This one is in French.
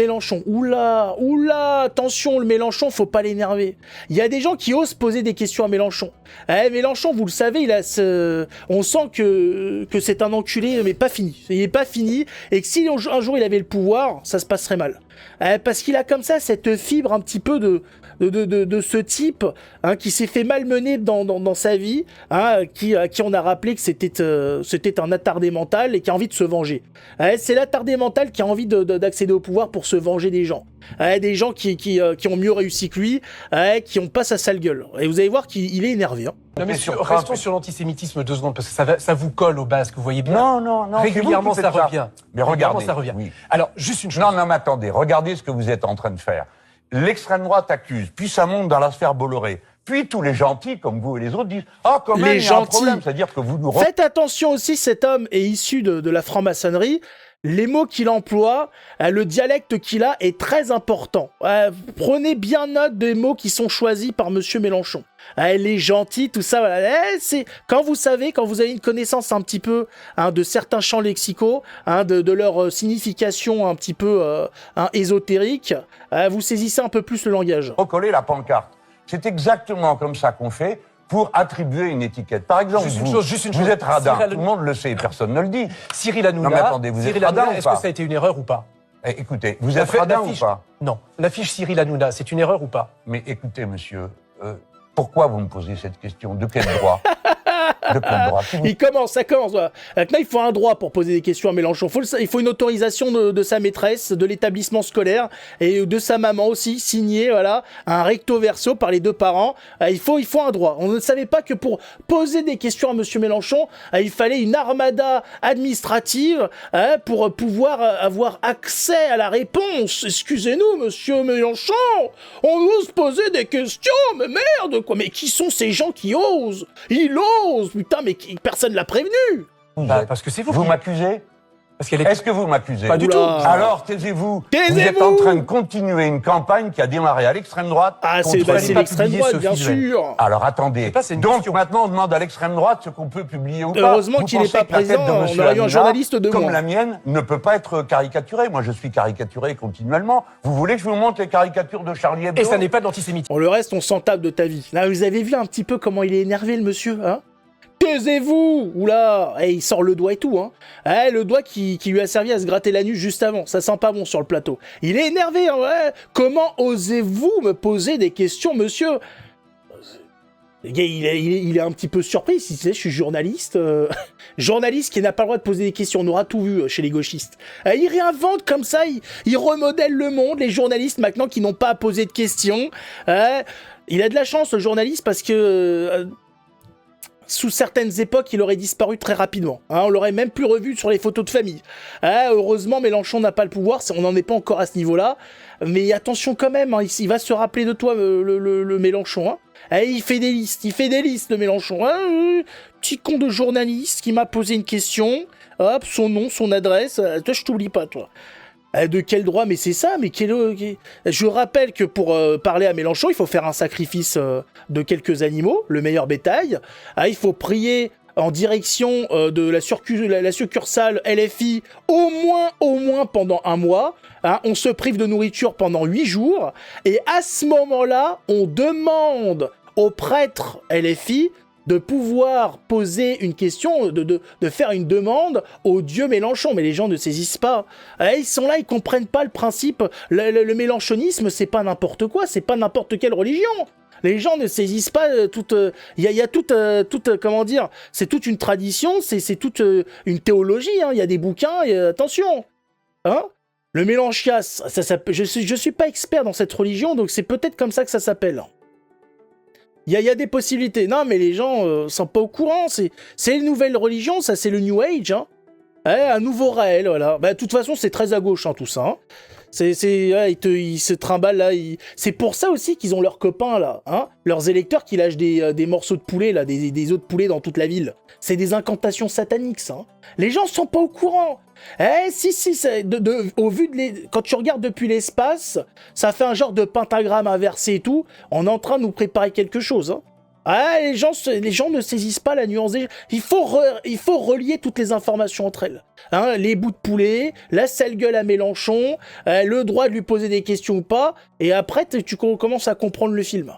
Mélenchon. Oula, attention, le Mélenchon, faut pas l'énerver. Il y a des gens qui osent poser des questions à Mélenchon. Mélenchon, vous le savez, on sent que c'est un enculé, mais pas fini. Il est pas fini, et que si un jour il avait le pouvoir, ça se passerait mal. Parce qu'il a comme ça cette fibre un petit peu de ce type qui s'est fait malmener dans sa vie, à qui on a rappelé que c'était un attardé mental et qui a envie de se venger. C'est l'attardé mental qui a envie d'accéder au pouvoir pour se venger des gens. Des gens qui ont mieux réussi que lui, qui ont pas sa sale gueule. Et vous allez voir qu'il est énervé. Non mais restons sur l'antisémitisme 2 secondes, parce que ça vous colle au basque, vous voyez bien. Non. Régulièrement, ça revient. Mais regardez. Ça revient. Oui. Alors, juste une chose. Non, mais attendez. Regardez ce que vous êtes en train de faire. L'extrême droite accuse, puis ça monte dans la sphère Bolloré. Puis tous les gentils, comme vous et les autres, disent « Ah, quand même, il y a un problème ». C'est-à-dire que vous nous... Faites attention aussi, cet homme est issu de la franc-maçonnerie. Les mots qu'il emploie, le dialecte qu'il a est très important. Prenez bien note des mots qui sont choisis par Monsieur Mélenchon. Les gentils, tout ça, voilà. C'est quand vous avez une connaissance un petit peu de certains champs lexicaux, de leur signification un petit peu ésotérique, vous saisissez un peu plus le langage. Recoller la pancarte. C'est exactement comme ça qu'on fait pour attribuer une étiquette. Par exemple, vous êtes radin, tout le monde le sait, personne ne le dit. Cyril Hanouna, non mais attendez, vous êtes radin ou pas? Est-ce que ça a été une erreur ou pas? Écoutez, vous êtes radin ou pas? Non. L'affiche Cyril Hanouna, c'est une erreur ou pas? Mais écoutez, monsieur, pourquoi vous me posez cette question? De quel droit? Ça commence. Voilà. Maintenant, il faut un droit pour poser des questions à Mélenchon. Il faut une autorisation de sa maîtresse, de l'établissement scolaire et de sa maman aussi, signée, voilà, un recto verso par les deux parents. Il faut un droit. On ne savait pas que pour poser des questions à Monsieur Mélenchon, il fallait une armada administrative pour pouvoir avoir accès à la réponse. Excusez-nous, Monsieur Mélenchon, on ose poser des questions, mais merde, quoi. Mais qui sont ces gens qui osent? Il ose. Putain, mais personne l'a prévenu. Parce que c'est vous. Vous m'accusez? Est-ce que vous m'accusez? Pas du tout. Alors, taisez-vous. Vous êtes en train de continuer une campagne qui a démarré à l'extrême droite. C'est l'extrême droite, bien sûr. Alors, attendez. Donc, maintenant, on demande à l'extrême droite ce qu'on peut publier ou pas. Heureusement qu'il n'est pas présent. On aurait eu un journaliste de comme moi. la mienne, ne peut pas être caricaturée. Moi, je suis caricaturé continuellement. Vous voulez que je vous montre les caricatures de Charlie Hebdo? Et ça n'est pas de l'antisémitisme. Le reste, on s'en tape de ta vie. Là, vous avez vu un petit peu comment il est énervé, le monsieur, hein? Taisez-vous! Oula! Il sort le doigt et tout, hein. Le doigt qui lui a servi à se gratter la nuque juste avant. Ça sent pas bon sur le plateau. Il est énervé, hein, ouais. Comment osez-vous me poser des questions, monsieur? Il est un petit peu surpris. Si je suis journaliste. Journaliste qui n'a pas le droit de poser des questions. On aura tout vu chez les gauchistes. Il réinvente comme ça. Il remodèle le monde. Les journalistes, maintenant, qui n'ont pas à poser de questions. Il a de la chance, le journaliste, parce que... sous certaines époques, il aurait disparu très rapidement. On l'aurait même plus revu sur les photos de famille. Heureusement, Mélenchon n'a pas le pouvoir, on n'en est pas encore à ce niveau-là. Mais attention quand même, il va se rappeler de toi, le Mélenchon. Il fait des listes, le Mélenchon. Petit con de journaliste qui m'a posé une question. Hop, son nom, son adresse. Toi, je t'oublie pas, toi. De quel droit? Mais c'est ça, mais je rappelle que pour parler à Mélenchon, il faut faire un sacrifice de quelques animaux, le meilleur bétail. Il faut prier en direction de la succursale LFI au moins pendant un mois. On se prive de nourriture pendant 8 jours. Et à ce moment-là, on demande aux prêtres LFI de pouvoir poser une question, de faire une demande au dieu Mélenchon. Mais les gens ne saisissent pas. Ils sont là, ils comprennent pas le principe. Le mélenchonisme, c'est pas n'importe quoi, c'est pas n'importe quelle religion. Les gens ne saisissent pas il y a toute comment dire, c'est toute une tradition, c'est toute une théologie. Il y a des bouquins, attention. Le mélanchias, je suis pas expert dans cette religion, donc c'est peut-être comme ça que ça s'appelle. Il y a des possibilités. Non, mais les gens sont pas au courant. C'est une nouvelle religion, ça, c'est le New Age. Un nouveau réel, voilà. De toute façon, c'est très à gauche, tout ça. Ils se trimballent, là. C'est pour ça aussi qu'ils ont leurs copains, là. Leurs électeurs qui lâchent des morceaux de poulet, là, des os de poulet dans toute la ville. C'est des incantations sataniques, ça. Les gens sont pas au courant. Au vu quand tu regardes depuis l'espace, ça fait un genre de pentagramme inversé et tout. On est en train de nous préparer quelque chose. Ah, les gens ne saisissent pas la nuance. Il faut relier toutes les informations entre elles. Hein, les bouts de poulet, la sale gueule à Mélenchon, le droit de lui poser des questions ou pas, et après tu commences à comprendre le film.